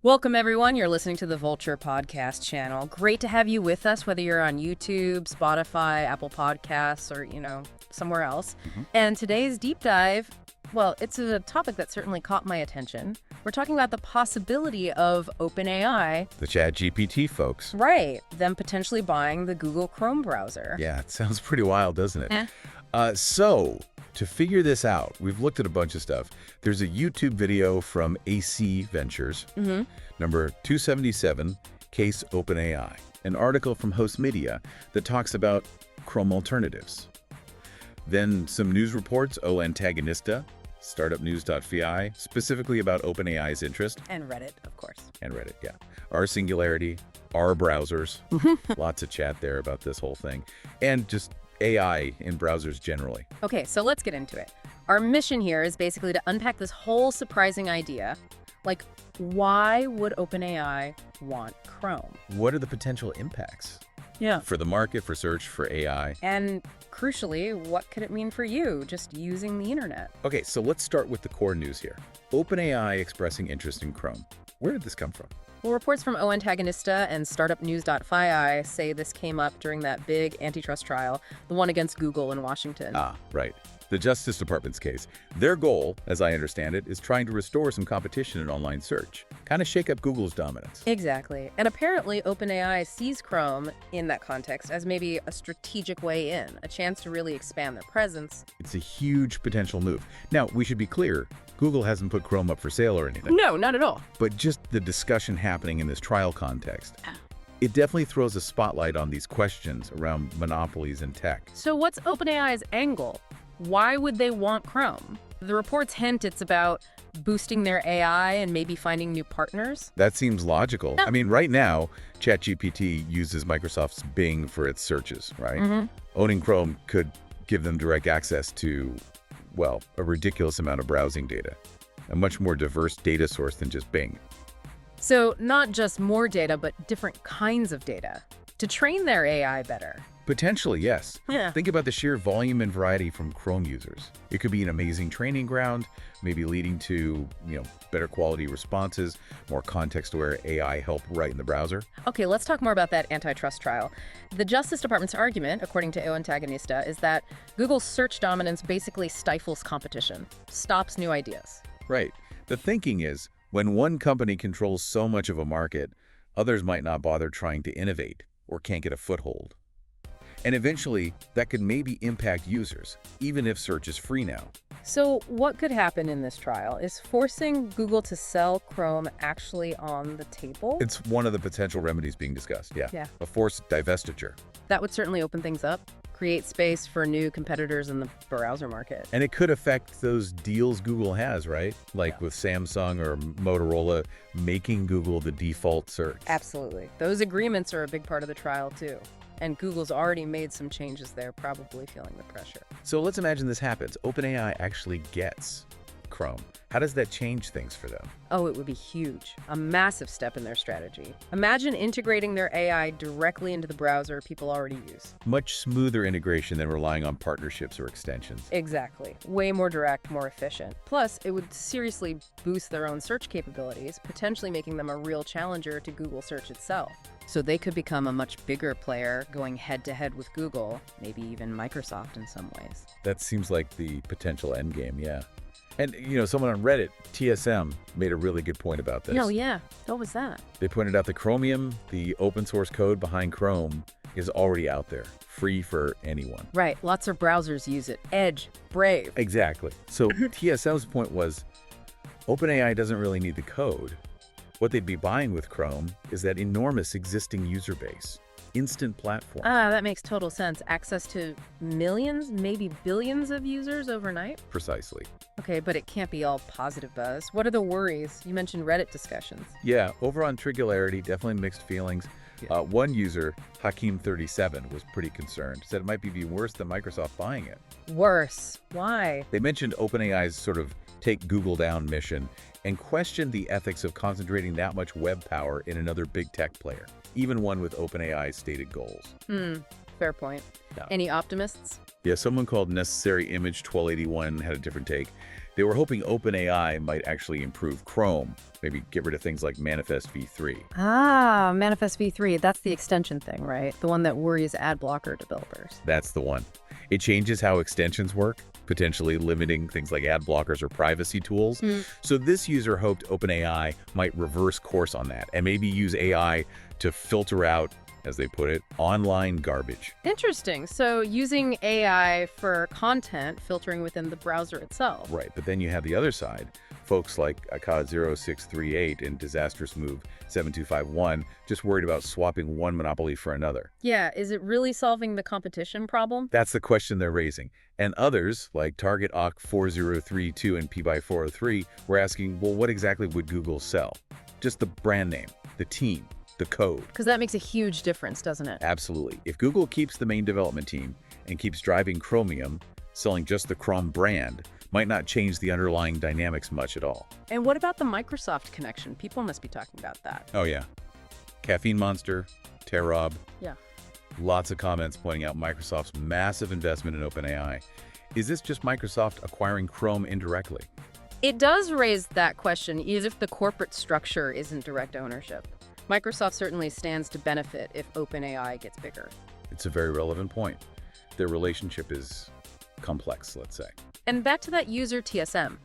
Welcome, everyone. You're listening to the Volture podcast channel. Great to have you with us, whether you're on YouTube, Spotify, Apple Podcasts, or, somewhere else. And today's deep dive, well, it's a topic that certainly caught my attention. We're talking about the possibility of OpenAI. The ChatGPT folks. Right. Them potentially buying the Google Chrome browser. Yeah, it sounds pretty wild, doesn't it? So, to figure this out, we've looked at a bunch of stuff. There's a YouTube video from AC Ventures, number 277, Case OpenAI, an article from Host Media that talks about Chrome alternatives. Then some news reports, Antagonista, startupnews.fi, specifically about OpenAI's interest. And Reddit, of course. And Reddit, yeah. Our Singularity, our browsers, lots of chat there about this whole thing. And just AI in browsers generally. Okay, so let's get into it. Our mission here is basically to unpack this whole surprising idea. Like, why would OpenAI want Chrome? What are the potential impacts? Yeah. For the market, for search, for AI. And crucially, what could it mean for you just using the internet? Okay, so let's start with the core news here. OpenAI expressing interest in Chrome. Where did this come from? Well, reports from Antagonista and startupnews.fi say this came up during that big antitrust trial, the one against Google in Washington. Ah, right. The Justice Department's case. Their goal, as I understand it, is trying to restore some competition in online search. Kind of shake up Google's dominance. Exactly. And apparently OpenAI sees Chrome in that context as maybe a strategic way in, a chance to really expand their presence. It's a huge potential move. Now, we should be clear, Google hasn't put Chrome up for sale or anything. No, not at all. But just the discussion happening in this trial context. It definitely throws a spotlight on these questions around monopolies in tech. So what's OpenAI's angle? Why would they want Chrome? The reports hint it's about boosting their AI and maybe finding new partners. That seems logical. I mean, right now, ChatGPT uses Microsoft's Bing for its searches, right? Owning Chrome could give them direct access to, well, a ridiculous amount of browsing data, a much more diverse data source than just Bing. So not just more data, but different kinds of data to train their AI better. Potentially, yes. Yeah. Think about the sheer volume and variety from Chrome users. It could be an amazing training ground, maybe leading to, better quality responses, more context-aware AI help right in the browser. Okay, let's talk more about that antitrust trial. The Justice Department's argument, according to Antagonista, is that Google's search dominance basically stifles competition, stops new ideas. Right. The thinking is, when one company controls so much of a market, others might not bother trying to innovate or can't get a foothold. And eventually, that could maybe impact users, even if search is free now. So what could happen in this trial? Is forcing Google to sell Chrome actually on the table? It's one of the potential remedies being discussed, yeah. A forced divestiture. That would certainly open things up, create space for new competitors in the browser market. And it could affect those deals Google has, right? Like with Samsung or Motorola making Google the default search. Absolutely. Those agreements are a big part of the trial, too. And Google's already made some changes there, probably feeling the pressure. So let's imagine this happens. OpenAI actually gets Chrome. How does that change things for them? Oh, it would be huge. A massive step in their strategy. Imagine integrating their AI directly into the browser people already use. Much smoother integration than relying on partnerships or extensions. Exactly. Way more direct, more efficient. Plus, it would seriously boost their own search capabilities, potentially making them a real challenger to Google search itself. So they could become a much bigger player going head-to-head with Google, maybe even Microsoft in some ways. That seems like the potential endgame, yeah. And, someone on Reddit, TSM, made a really good point about this. Oh, yeah. What was that? They pointed out that Chromium, the open source code behind Chrome, is already out there, free for anyone. Right. Lots of browsers use it. Edge, Brave. Exactly. So TSM's point was, OpenAI doesn't really need the code. What they'd be buying with Chrome is that enormous existing user base. Instant platform. That makes total sense. Access to millions, maybe billions of users overnight? Precisely. Okay, but it can't be all positive buzz. What are the worries? You mentioned Reddit discussions. Yeah, over on Singularity, definitely mixed feelings. Yeah. One user, Hakeem37, was pretty concerned. Said it might be worse than Microsoft buying it. Worse? Why? They mentioned OpenAI's sort of take Google down mission and questioned the ethics of concentrating that much web power in another big tech player, even one with OpenAI's stated goals. Fair point. Yeah. Any optimists? Yeah, someone called Necessary Image 1281 had a different take. They were hoping OpenAI might actually improve Chrome, maybe get rid of things like Manifest v3. Ah, Manifest v3, that's the extension thing, right? The one that worries ad blocker developers. That's the one. It changes how extensions work, potentially limiting things like ad blockers or privacy tools. So this user hoped OpenAI might reverse course on that and maybe use AI to filter out, as they put it, online garbage. Interesting. So using AI for content filtering within the browser itself. Right, but then you have the other side. Folks like Akkad0638 and Disastrous Move 7251 just worried about swapping one monopoly for another. Yeah, is it really solving the competition problem? That's the question they're raising. And others, like Target Awk 4032 and PBuy403, were asking, well, what exactly would Google sell? Just the brand name, the team, the code. Because that makes a huge difference, doesn't it? Absolutely. If Google keeps the main development team and keeps driving Chromium, selling just the Chrome brand, might not change the underlying dynamics much at all. And what about the Microsoft connection? People must be talking about that. Oh, yeah. Caffeine Monster, Terob. Yeah. Lots of comments pointing out Microsoft's massive investment in OpenAI. Is this just Microsoft acquiring Chrome indirectly? It does raise that question, as if the corporate structure isn't direct ownership. Microsoft certainly stands to benefit if OpenAI gets bigger. It's a very relevant point. Their relationship is complex, let's say. And back to that user TSM.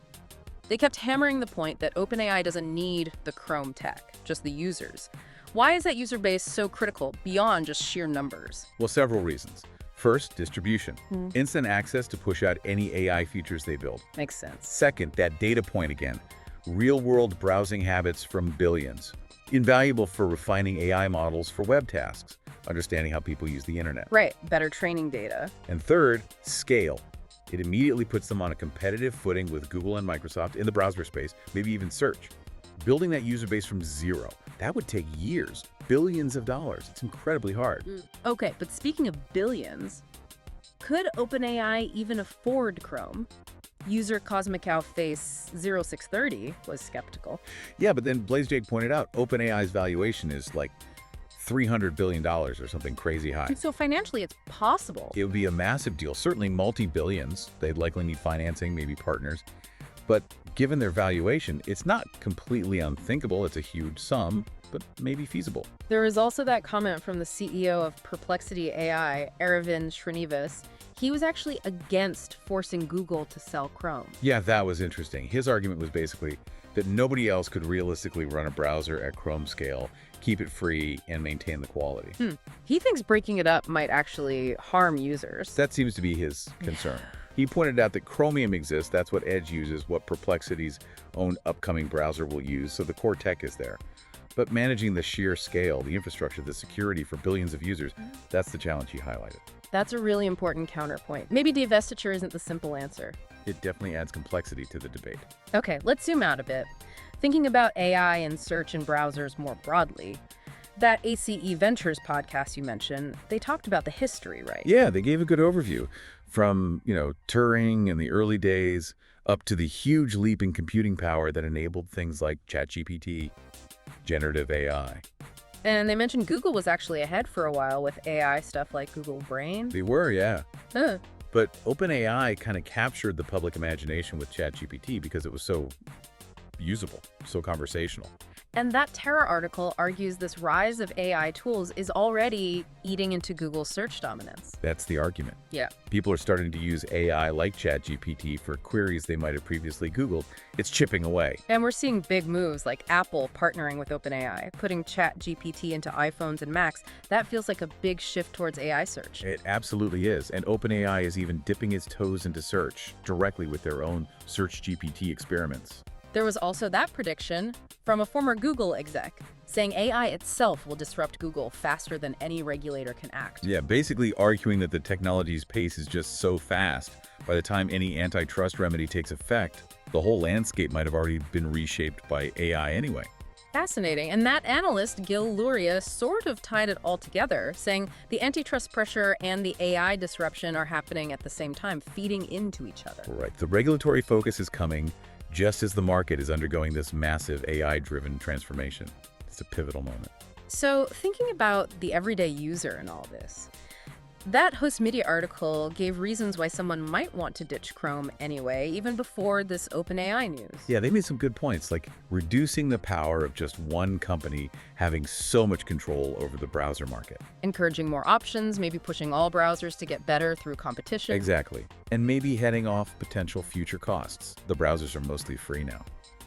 They kept hammering the point that OpenAI doesn't need the Chrome tech, just the users. Why is that user base so critical beyond just sheer numbers? Well, several reasons. First, distribution. Instant access to push out any AI features they build. Makes sense. Second, that data point again. Real-world browsing habits from billions. Invaluable for refining AI models for web tasks, understanding how people use the internet. Right, better training data. And third, scale. It immediately puts them on a competitive footing with Google and Microsoft in the browser space, maybe even search. Building that user base from zero, that would take years, billions of dollars. It's incredibly hard. Okay, but speaking of billions, could OpenAI even afford Chrome? User Cosmicow Face 0630 was skeptical. Yeah, but then BlazeJake pointed out OpenAI's valuation is like $300 billion or something crazy high. So financially, it's possible. It would be a massive deal, certainly multi-billions. They'd likely need financing, maybe partners. But given their valuation, it's not completely unthinkable. It's a huge sum, but maybe feasible. There is also that comment from the CEO of Perplexity AI, Aravind Srinivas. He was actually against forcing Google to sell Chrome. Yeah, that was interesting. His argument was basically that nobody else could realistically run a browser at Chrome scale, keep it free, and maintain the quality. He thinks breaking it up might actually harm users. That seems to be his concern. He pointed out that Chromium exists, that's what Edge uses, what Perplexity's own upcoming browser will use, so the core tech is there. But managing the sheer scale, the infrastructure, the security for billions of users, that's the challenge he highlighted. That's a really important counterpoint. Maybe divestiture isn't the simple answer. It definitely adds complexity to the debate. Okay, let's zoom out a bit. Thinking about AI and search and browsers more broadly, that ACE Ventures podcast you mentioned, they talked about the history, right? Yeah, they gave a good overview from, Turing in the early days up to the huge leap in computing power that enabled things like ChatGPT, generative AI. And they mentioned Google was actually ahead for a while with AI stuff like Google Brain. They were, yeah. Huh. But OpenAI kind of captured the public imagination with ChatGPT because it was so usable, so conversational. And that Terra article argues this rise of AI tools is already eating into Google's search dominance. That's the argument. Yeah. People are starting to use AI like ChatGPT for queries they might have previously Googled. It's chipping away. And we're seeing big moves like Apple partnering with OpenAI, putting ChatGPT into iPhones and Macs. That feels like a big shift towards AI search. It absolutely is. And OpenAI is even dipping its toes into search directly with their own Search GPT experiments. There was also that prediction from a former Google exec saying AI itself will disrupt Google faster than any regulator can act. Yeah, basically arguing that the technology's pace is just so fast, by the time any antitrust remedy takes effect, the whole landscape might have already been reshaped by AI anyway. Fascinating. And that analyst, Gil Luria, sort of tied it all together, saying the antitrust pressure and the AI disruption are happening at the same time, feeding into each other. Right. The regulatory focus is coming just as the market is undergoing this massive AI-driven transformation. It's a pivotal moment. So thinking about the everyday user in all this, That Host Media article gave reasons why someone might want to ditch Chrome anyway, even before this OpenAI news. Yeah, they made some good points, like reducing the power of just one company having so much control over the browser market. Encouraging more options, maybe pushing all browsers to get better through competition. Exactly. And maybe heading off potential future costs. The browsers are mostly free now.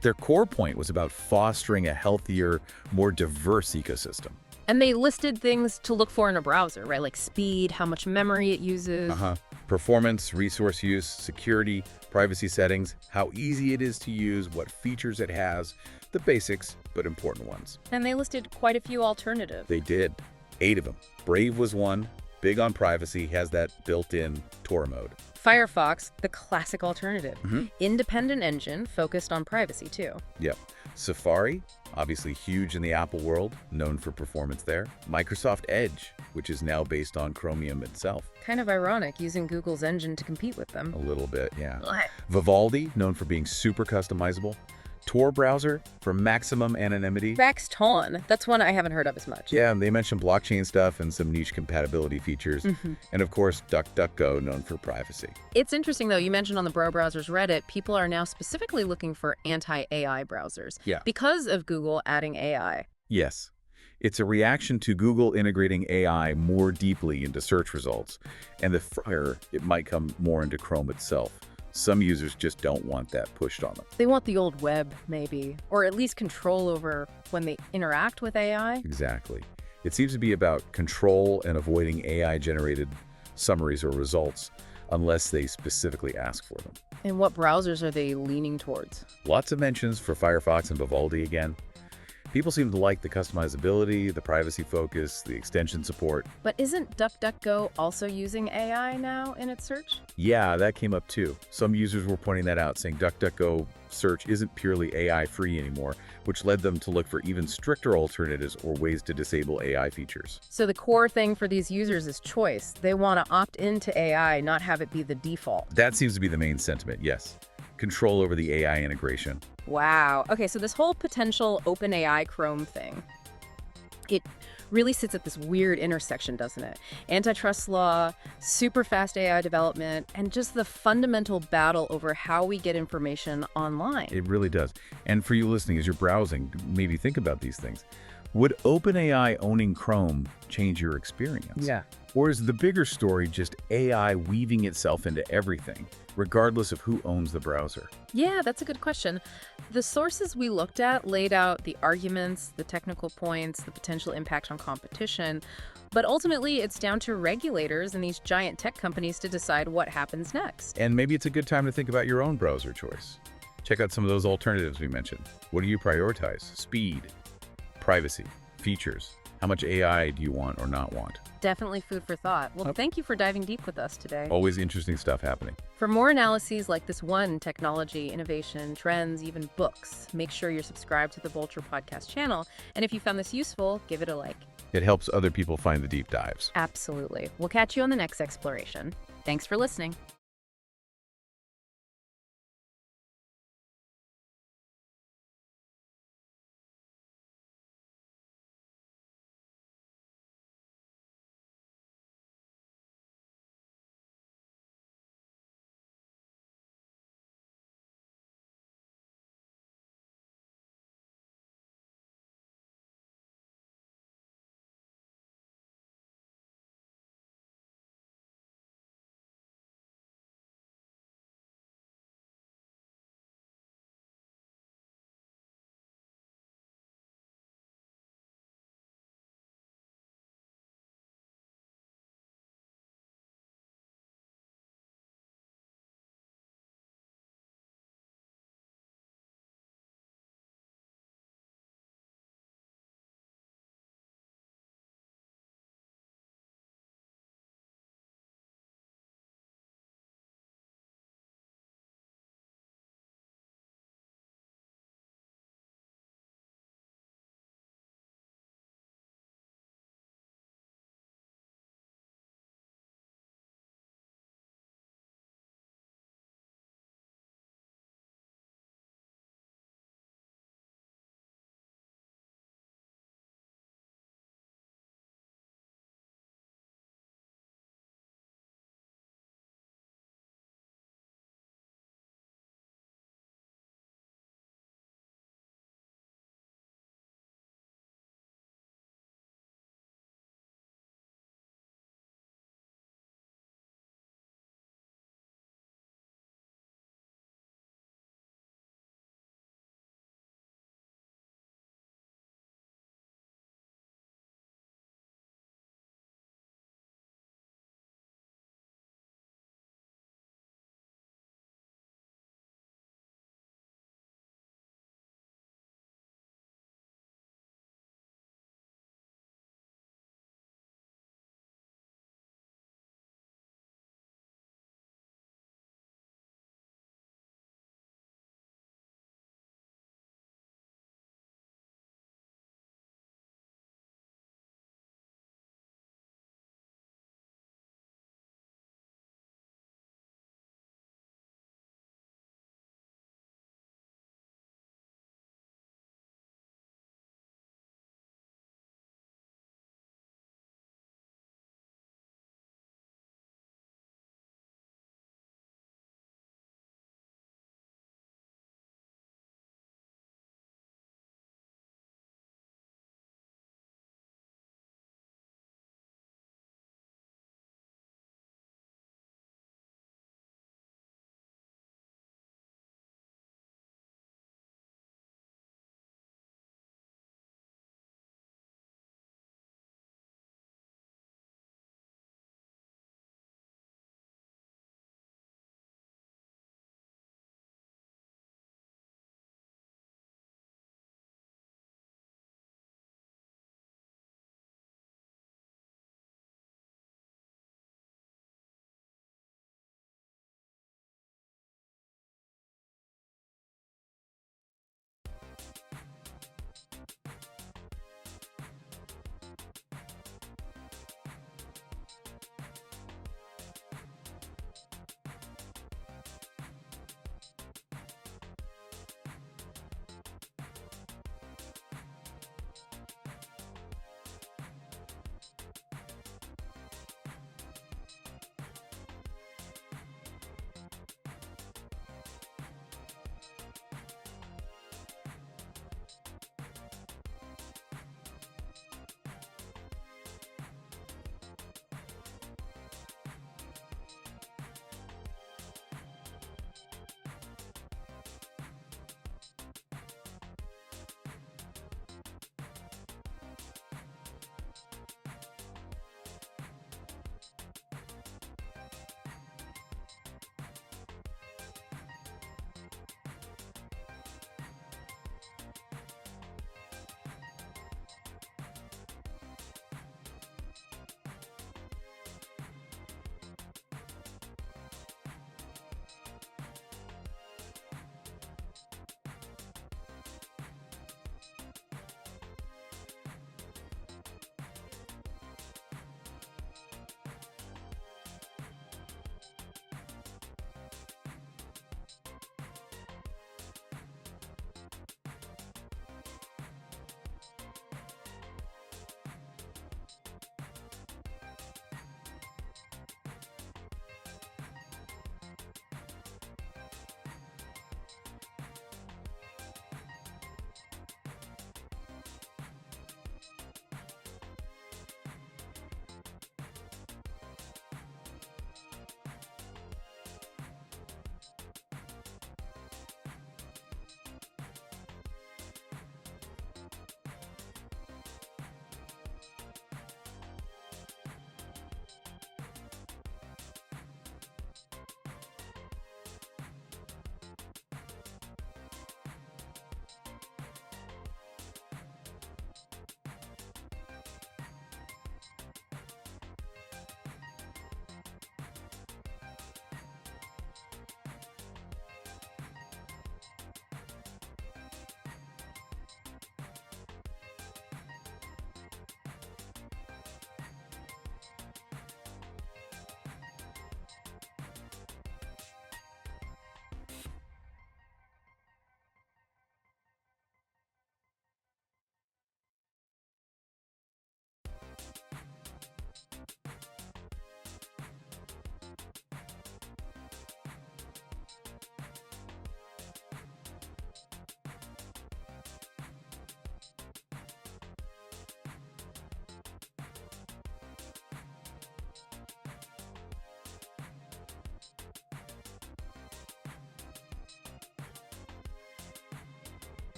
Their core point was about fostering a healthier, more diverse ecosystem. And they listed things to look for in a browser, right? Like speed, how much memory it uses. Performance, resource use, security, privacy settings, how easy it is to use, what features it has, the basics, but important ones. And they listed quite a few alternatives. They did. 8 of them. Brave was one, big on privacy, has that built-in Tor mode. Firefox, the classic alternative. Independent engine focused on privacy too. Yep. Safari, obviously huge in the Apple world, known for performance there. Microsoft Edge, which is now based on Chromium itself. Kind of ironic using Google's engine to compete with them. A little bit, yeah. Vivaldi, known for being super customizable. Tor browser for maximum anonymity. Vaxton, that's one I haven't heard of as much. Yeah, and they mentioned blockchain stuff and some niche compatibility features. And of course, DuckDuckGo, known for privacy. It's interesting, though, you mentioned on the Bro Browsers Reddit, people are now specifically looking for anti-AI browsers. Yeah. Because of Google adding AI. Yes. It's a reaction to Google integrating AI more deeply into search results. And the fear it might come more into Chrome itself. Some users just don't want that pushed on them. They want the old web, maybe, or at least control over when they interact with AI. Exactly. It seems to be about control and avoiding AI-generated summaries or results unless they specifically ask for them. And what browsers are they leaning towards? Lots of mentions for Firefox and Vivaldi again. People seem to like the customizability, the privacy focus, the extension support. But isn't DuckDuckGo also using AI now in its search? Yeah, that came up too. Some users were pointing that out, saying DuckDuckGo search isn't purely AI-free anymore, which led them to look for even stricter alternatives or ways to disable AI features. So the core thing for these users is choice. They want to opt into AI, not have it be the default. That seems to be the main sentiment, yes. Control over the AI integration. Wow. Okay, so this whole potential OpenAI Chrome thing, it really sits at this weird intersection, doesn't it? Antitrust law, super fast AI development, and just the fundamental battle over how we get information online. It really does. And for you listening, as you're browsing, maybe think about these things. Would OpenAI owning Chrome change your experience? Yeah. Or is the bigger story just AI weaving itself into everything, regardless of who owns the browser? Yeah, that's a good question. The sources we looked at laid out the arguments, the technical points, the potential impact on competition, but ultimately it's down to regulators and these giant tech companies to decide what happens next. And maybe it's a good time to think about your own browser choice. Check out some of those alternatives we mentioned. What do you prioritize? Speed, privacy, features. How much AI do you want or not want? Definitely food for thought. Well, thank you for diving deep with us today. Always interesting stuff happening. For more analyses like this one, technology, innovation, trends, even books, make sure you're subscribed to the Volture podcast channel. And if you found this useful, give it a like. It helps other people find the deep dives. Absolutely. We'll catch you on the next exploration. Thanks for listening.